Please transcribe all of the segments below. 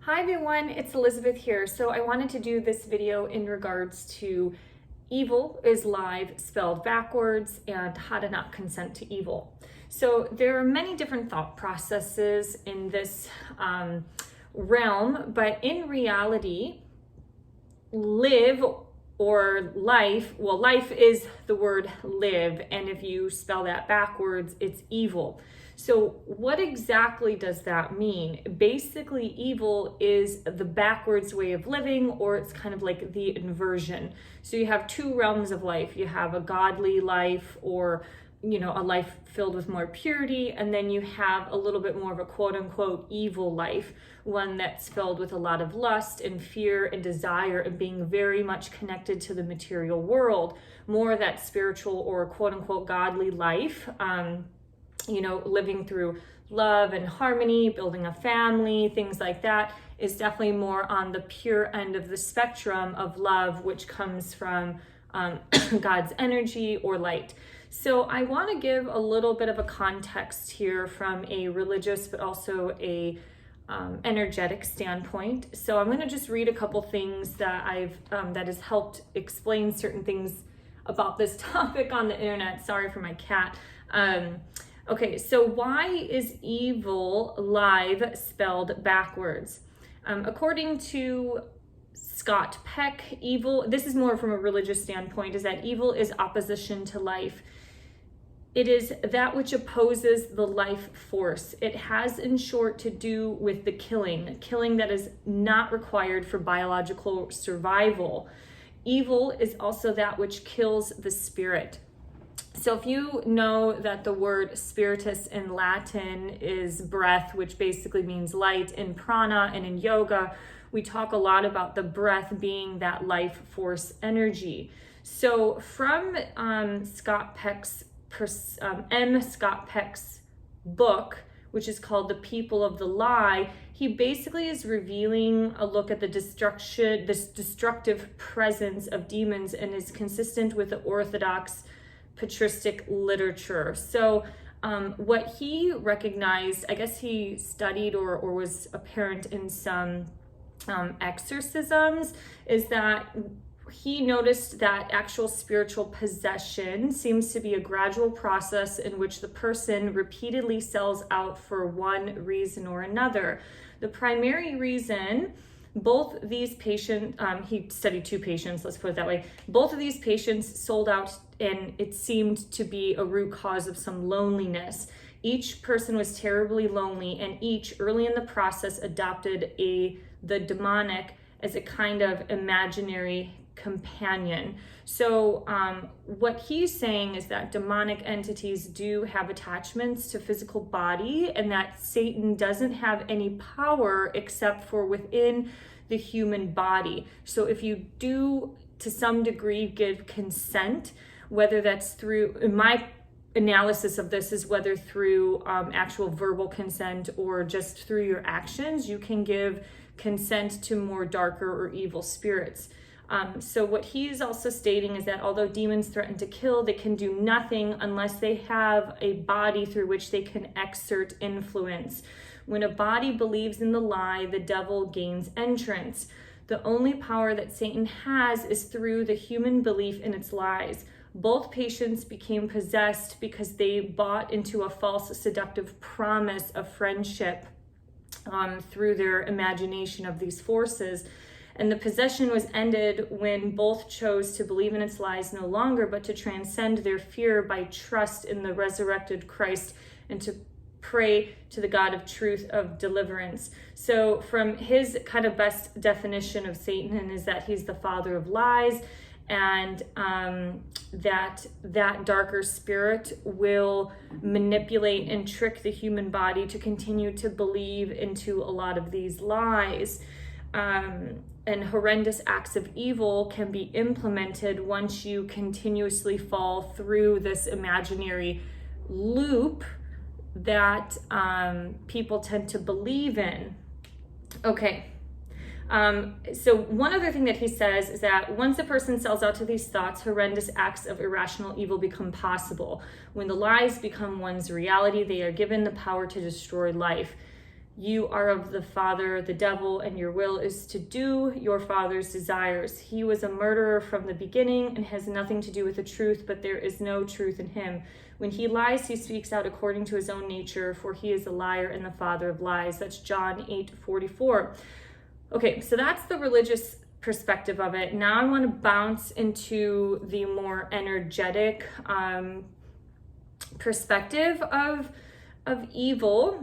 Hi everyone, it's Elizabeth here. So I wanted to do this video in regards to evil is live spelled backwards and how to not consent to evil. So there are many different thought processes in this realm, but in reality, live or life, well, life is the word live, and if you spell that backwards, it's evil. So what exactly does that mean? Basically, evil is the backwards way of living, or it's kind of like the inversion. So you have two realms of life. You have a godly life, or a life filled with more purity, and then you have a little bit more of a quote unquote evil life, one that's filled with a lot of lust and fear and desire and being very much connected to the material world, more of that spiritual or quote unquote godly life, living through love and harmony, building a family, things like that, is definitely more on the pure end of the spectrum of love, which comes from God's energy or light. So I want to give a little bit of a context here from a religious but also a energetic standpoint. So I'm going to just read a couple things that that has helped explain certain things about this topic on the internet. Sorry for my cat. Okay, so why is evil live spelled backwards? According to Scott Peck, evil, this is more from a religious standpoint, is that evil is opposition to life. It is that which opposes the life force. It has, in short, to do with the killing that is not required for biological survival. Evil is also that which kills the spirit. So if you know that the word spiritus in Latin is breath, which basically means light, in prana and in yoga, we talk a lot about the breath being that life force energy. So from Scott Peck's book, which is called The People of the Lie, he basically is revealing a look at this destructive presence of demons, and is consistent with the Orthodox patristic literature. So what he recognized, I guess he studied or was apparent in some exorcisms, is that he noticed that actual spiritual possession seems to be a gradual process in which the person repeatedly sells out for one reason or another. The primary reason, both these patients, he studied two patients, let's put it that way. Both of these patients sold out, and it seemed to be a root cause of some loneliness. Each person was terribly lonely, and each early in the process adopted the demonic as a kind of imaginary companion. So what he's saying is that demonic entities do have attachments to physical body, and that Satan doesn't have any power except for within the human body. So if you do to some degree give consent, whether that's through, in my analysis of this is whether through actual verbal consent or just through your actions, you can give consent to more darker or evil spirits. So what he's also stating is that although demons threaten to kill, they can do nothing unless they have a body through which they can exert influence. When a body believes in the lie, the devil gains entrance. The only power that Satan has is through the human belief in its lies. Both patients became possessed because they bought into a false seductive promise of friendship through their imagination of these forces. And the possession was ended when both chose to believe in its lies no longer, but to transcend their fear by trust in the resurrected Christ and to pray to the God of truth of deliverance. So from his kind of best definition of Satan is that he's the father of lies, and that darker spirit will manipulate and trick the human body to continue to believe into a lot of these lies. And horrendous acts of evil can be implemented once you continuously fall through this imaginary loop that people tend to believe in. Okay. So one other thing that he says is that once a person sells out to these thoughts, horrendous acts of irrational evil become possible. When the lies become one's reality, they are given the power to destroy life. You are of the father, the devil, and your will is to do your father's desires. He was a murderer from the beginning and has nothing to do with the truth, but there is no truth in him. When he lies, he speaks out according to his own nature, for he is a liar and the father of lies. That's John 8:44. Okay, so that's the religious perspective of it. Now I want to bounce into the more energetic perspective of evil,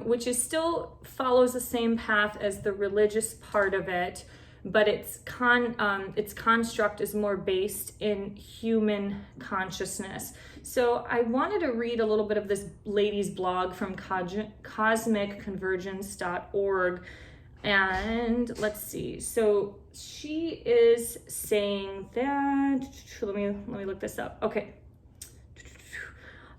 which is still follows the same path as the religious part of it, but its construct is more based in human consciousness. So I wanted to read a little bit of this lady's blog from cosmicconvergence.org. And let's see. So she is saying that, let me look this up. Okay.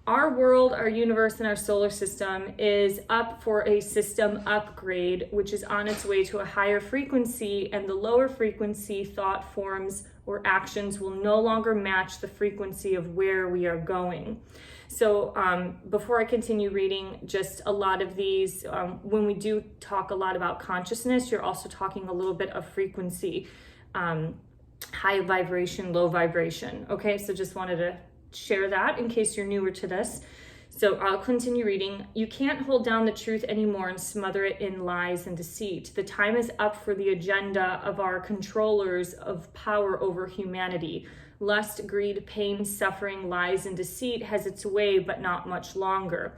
Our world, our universe, and our solar system is up for a system upgrade, which is on its way to a higher frequency, and the lower frequency thought forms or actions will no longer match the frequency of where we are going. So before I continue reading, just a lot of these, when we do talk a lot about consciousness, you're also talking a little bit of frequency, high vibration, low vibration. Okay, so just wanted to share that in case you're newer to this. So I'll continue reading. You can't hold down the truth anymore and smother it in lies and deceit. The time is up for the agenda of our controllers of power over humanity. Lust, greed, pain, suffering, lies, and deceit has its way, but not much longer.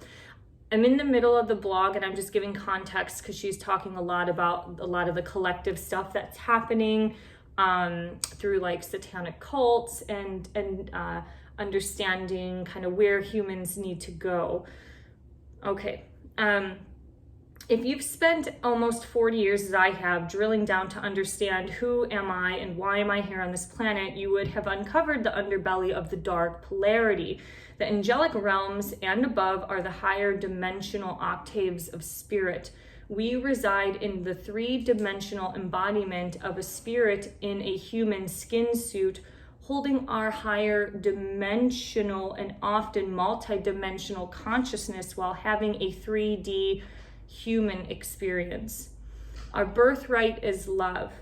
I'm in the middle of the blog and I'm just giving context because she's talking a lot about a lot of the collective stuff that's happening through like satanic cults and understanding kind of where humans need to go. Okay. If you've spent almost 40 years, as I have, drilling down to understand who am I and why am I here on this planet, you would have uncovered the underbelly of the dark polarity. The angelic realms and above are the higher dimensional octaves of spirit. We reside in the three-dimensional embodiment of a spirit in a human skin suit, holding our higher dimensional and often multi-dimensional consciousness while having a 3D human experience. Our birthright is love.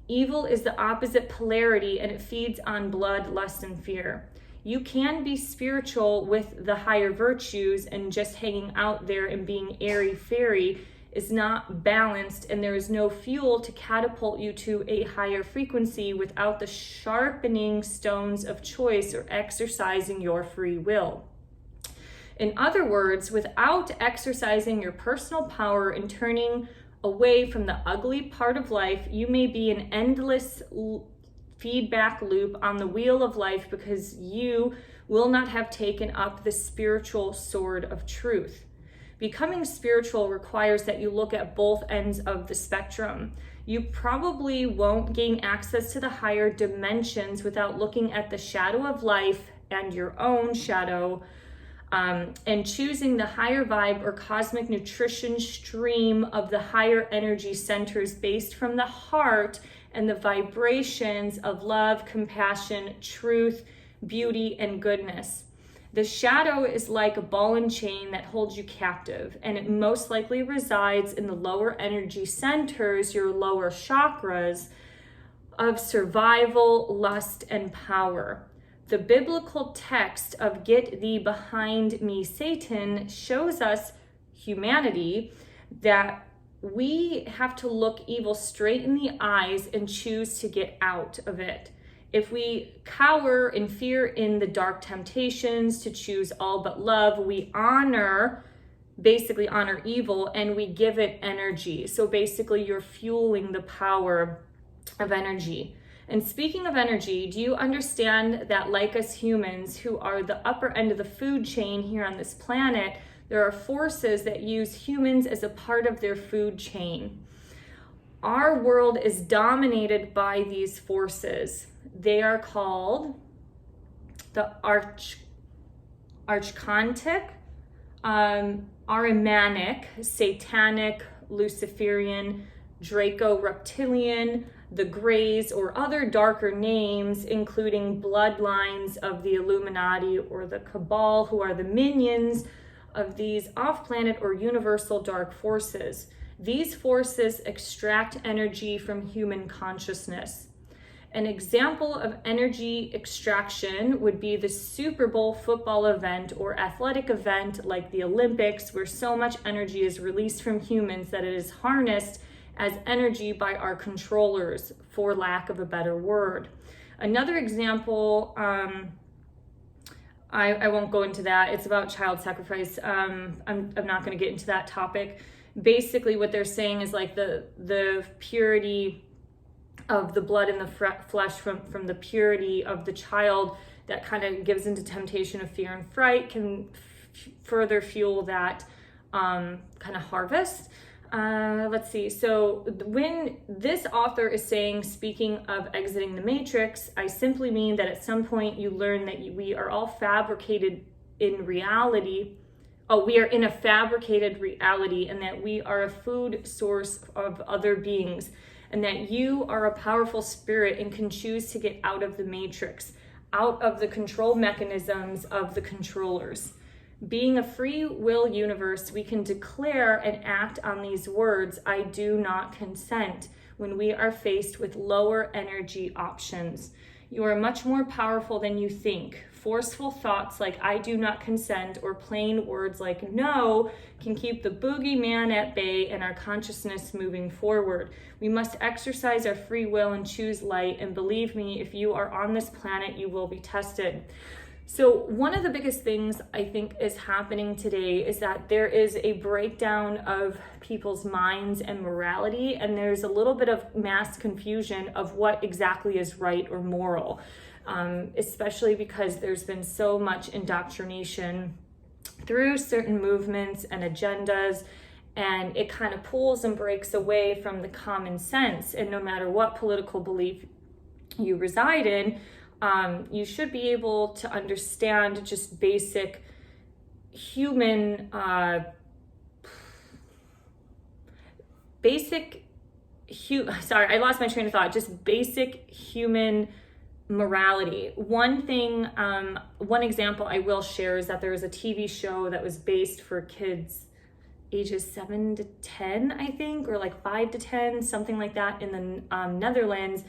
Evil is the opposite polarity and it feeds on blood, lust, and fear. You can be spiritual with the higher virtues, and just hanging out there and being airy-fairy is not balanced, and there is no fuel to catapult you to a higher frequency without the sharpening stones of choice or exercising your free will. In other words, without exercising your personal power and turning away from the ugly part of life, you may be an endless feedback loop on the wheel of life because you will not have taken up the spiritual sword of truth. Becoming spiritual requires that you look at both ends of the spectrum. You probably won't gain access to the higher dimensions without looking at the shadow of life and your own shadow, and choosing the higher vibe or cosmic nutrition stream of the higher energy centers based from the heart and the vibrations of love, compassion, truth, beauty, and goodness. The shadow is like a ball and chain that holds you captive, and it most likely resides in the lower energy centers, your lower chakras, of survival, lust, and power. The biblical text of "Get thee behind me, Satan" shows us, humanity, that we have to look evil straight in the eyes and choose to get out of it. If we cower in fear in the dark temptations to choose all but love, we basically honor evil, and we give it energy. So basically you're fueling the power of energy. And speaking of energy, do you understand that like us humans, who are the upper end of the food chain here on this planet, there are forces that use humans as a part of their food chain? Our world is dominated by these forces. They are called the archontic, Ahrimanic, Satanic, Luciferian, Draco-Reptilian, the Greys, or other darker names, including bloodlines of the Illuminati or the Cabal, who are the minions of these off-planet or universal dark forces. These forces extract energy from human consciousness. An example of energy extraction would be the Super Bowl football event or athletic event like the Olympics, where so much energy is released from humans that it is harnessed as energy by our controllers, for lack of a better word. Another example, I won't go into that. It's about child sacrifice. I'm not going to get into that topic. Basically, what they're saying is like the purity of the blood and the flesh from the purity of the child that kind of gives into temptation of fear and fright can further fuel that kind of harvest. Let's see. So when this author is saying, speaking of exiting the matrix, I simply mean that at some point you learn that we are all fabricated in reality. Oh, we are in a fabricated reality, and that we are a food source of other beings, and that you are a powerful spirit and can choose to get out of the matrix, out of the control mechanisms of the controllers. Being a free will universe, we can declare and act on these words, I do not consent, when we are faced with lower energy options. You are much more powerful than you think. Forceful thoughts like I do not consent or plain words like no can keep the boogeyman at bay and our consciousness moving forward. We must exercise our free will and choose light, and believe me, if you are on this planet, you will be tested. So one of the biggest things I think is happening today is that there is a breakdown of people's minds and morality, and there's a little bit of mass confusion of what exactly is right or moral, especially because there's been so much indoctrination through certain movements and agendas, and it kind of pulls and breaks away from the common sense. And no matter what political belief you reside in, you should be able to understand just basic human, sorry, I lost my train of thought, just basic human morality. One thing, one example I will share is that there was a TV show that was based for kids ages 7 to 10, I think, or like 5 to 10, something like that, in the Netherlands.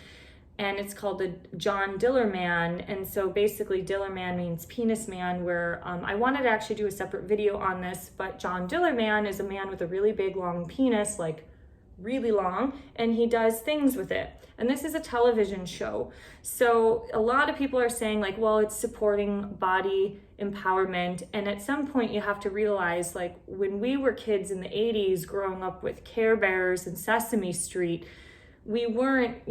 And it's called the John Diller Man. And so basically Diller Man means penis man, where I wanted to actually do a separate video on this, but John Diller Man is a man with a really big long penis, like really long, and he does things with it. And this is a television show. So a lot of people are saying like, well, it's supporting body empowerment. And at some point you have to realize, like, when we were kids in the 80s growing up with Care Bears and Sesame Street, we weren't,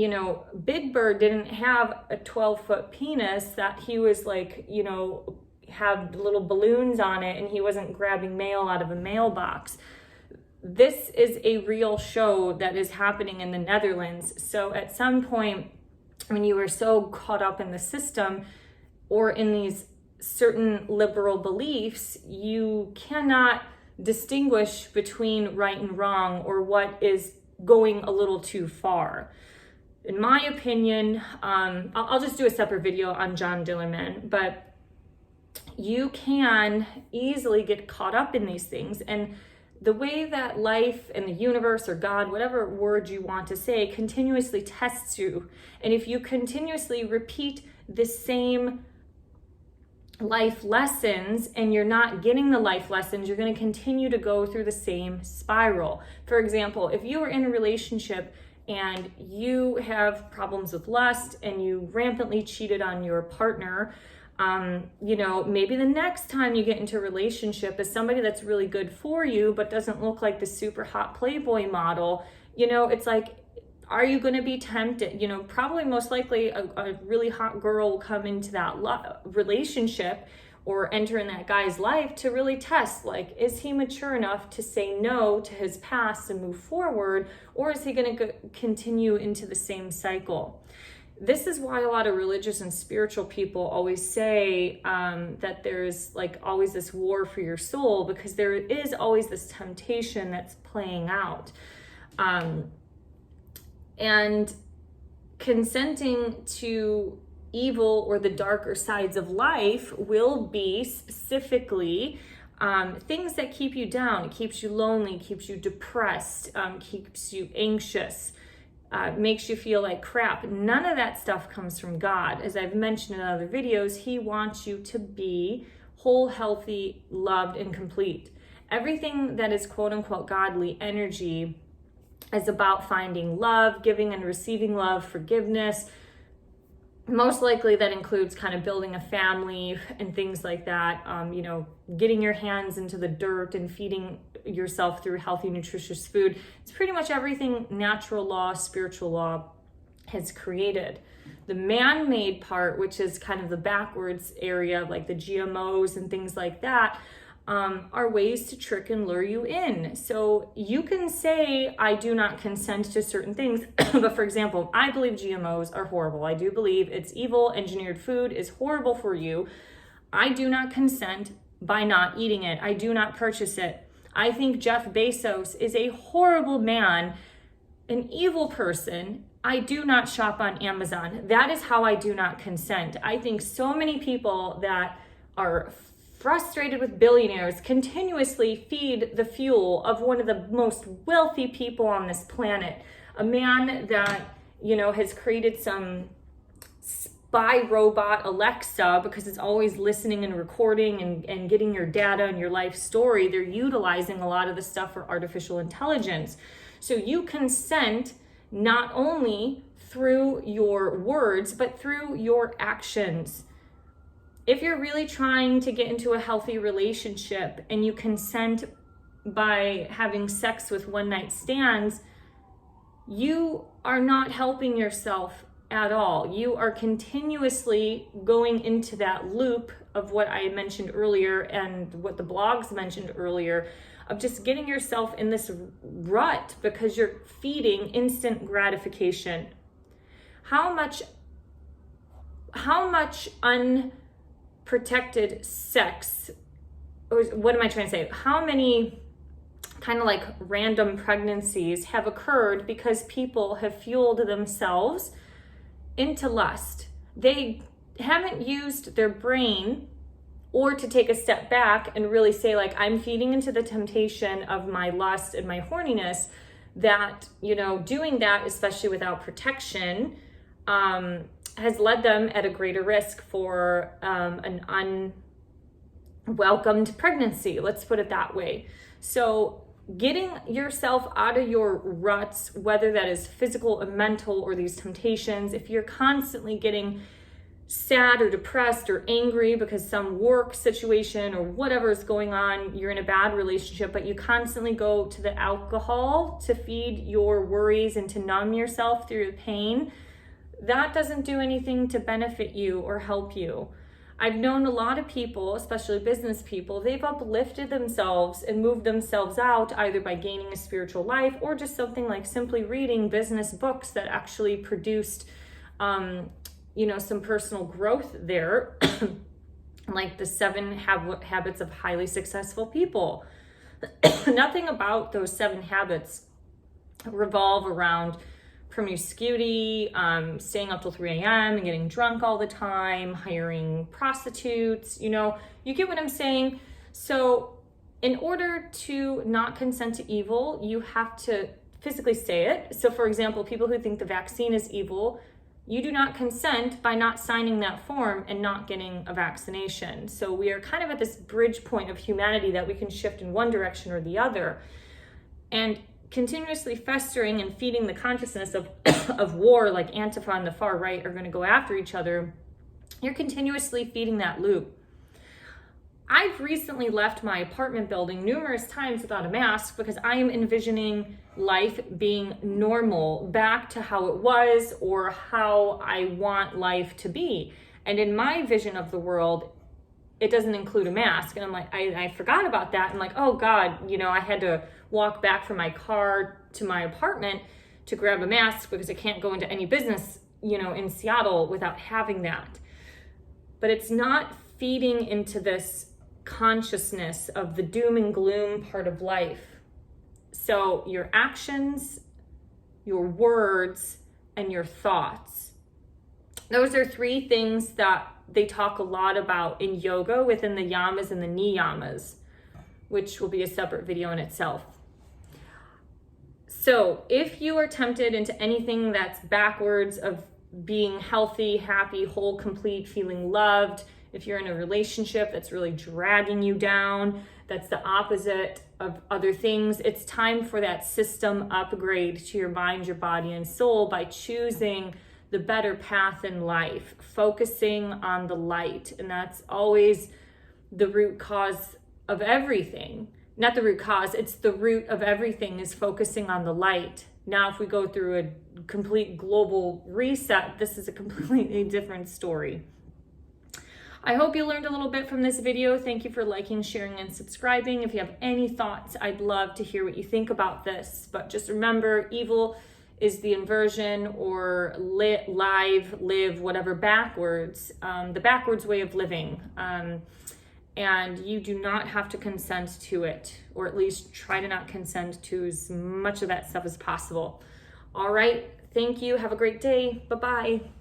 Big Bird didn't have a 12-foot penis that he was like, have little balloons on it, and he wasn't grabbing mail out of a mailbox. This is a real show that is happening in the Netherlands. So at some point, when you are so caught up in the system or in these certain liberal beliefs, you cannot distinguish between right and wrong, or what is going a little too far. In my opinion, I'll just do a separate video on John Dillerman, but you can easily get caught up in these things. And the way that life and the universe or God, whatever word you want to say, continuously tests you. And if you continuously repeat the same life lessons and you're not getting the life lessons, you're going to continue to go through the same spiral. For example, if you are in a relationship and you have problems with lust and you rampantly cheated on your partner, maybe the next time you get into a relationship is somebody that's really good for you but doesn't look like the super hot Playboy model. It's like, are you going to be tempted? Probably most likely a really hot girl will come into that relationship or enter in that guy's life to really test, like, is he mature enough to say no to his past and move forward, or is he going to continue into the same cycle? This is why a lot of religious and spiritual people always say that there's like always this war for your soul, because there is always this temptation that's playing out. And consenting to evil or the darker sides of life will be specifically things that keep you down. It keeps you lonely, keeps you depressed, keeps you anxious, makes you feel like crap. None of that stuff comes from God. As I've mentioned in other videos, He wants you to be whole, healthy, loved, and complete. Everything that is quote unquote godly energy is about finding love, giving and receiving love, forgiveness. Most likely that includes kind of building a family and things like that. Getting your hands into the dirt and feeding yourself through healthy, nutritious food. It's pretty much everything natural law, spiritual law has created. The man-made part, which is kind of the backwards area, like the GMOs and things like that, are ways to trick and lure you in. So you can say, I do not consent to certain things. But for example, I believe GMOs are horrible. I do believe it's evil. Engineered food is horrible for you. I do not consent by not eating it. I do not purchase it. I think Jeff Bezos is a horrible man, an evil person. I do not shop on Amazon. That is how I do not consent. I think so many people that are frustrated with billionaires continuously feed the fuel of one of the most wealthy people on this planet. A man that, has created some spy robot Alexa because it's always listening and recording and getting your data and your life story. They're utilizing a lot of the stuff for artificial intelligence. So you consent not only through your words, but through your actions. If you're really trying to get into a healthy relationship and you consent by having sex with one-night stands, you are not helping yourself at all. You are continuously going into that loop of what I mentioned earlier and what the blogs mentioned earlier, of just getting yourself in this rut because you're feeding instant gratification. How much unprotected sex, or what am I trying to say? How many kind of like random pregnancies have occurred because people have fueled themselves into lust? They haven't used their brain or to take a step back and really say, like, I'm feeding into the temptation of my lust and my horniness, that, doing that, especially without protection, has led them at a greater risk for an unwelcomed pregnancy. Let's put it that way. So getting yourself out of your ruts, whether that is physical or mental or these temptations, if you're constantly getting sad or depressed or angry because some work situation or whatever is going on, you're in a bad relationship, but you constantly go to the alcohol to feed your worries and to numb yourself through the pain, that doesn't do anything to benefit you or help you. I've known a lot of people, especially business people, they've uplifted themselves and moved themselves out either by gaining a spiritual life or just something like simply reading business books that actually produced some personal growth there, like the 7 habits of highly successful people. Nothing about those 7 habits revolve around promiscuity, staying up till 3 a.m. and getting drunk all the time, hiring prostitutes, you get what I'm saying? So in order to not consent to evil, you have to physically say it. So for example, people who think the vaccine is evil, you do not consent by not signing that form and not getting a vaccination. So we are kind of at this bridge point of humanity that we can shift in one direction or the other. And continuously festering and feeding the consciousness of war, like Antifa and the far right are going to go after each other, you're continuously feeding that loop. I've recently left my apartment building numerous times without a mask because I am envisioning life being normal, back to how it was or how I want life to be. And in my vision of the world, it doesn't include a mask. And I'm like, I forgot about that. I'm like, oh God, I had to walk back from my car to my apartment to grab a mask because I can't go into any business, in Seattle without having that. But it's not feeding into this consciousness of the doom and gloom part of life. So your actions, your words, and your thoughts. Those are 3 things that they talk a lot about in yoga within the yamas and the niyamas. which will be a separate video in itself. So if you are tempted into anything that's backwards of being healthy, happy, whole, complete, feeling loved, if you're in a relationship that's really dragging you down, that's the opposite of other things, it's time for that system upgrade to your mind, your body, and soul by choosing the better path in life, focusing on the light. And that's always the root cause of everything. Not the root cause, it's the root of everything is focusing on the light. Now, if we go through a complete global reset, this is a completely different story. I hope you learned a little bit from this video. Thank you for liking, sharing, and subscribing. If you have any thoughts, I'd love to hear what you think about this. But just remember, evil is the inversion or live, whatever, backwards, the backwards way of living. And you do not have to consent to it, or at least try to not consent to as much of that stuff as possible. All right, thank you. Have a great day. Bye-bye.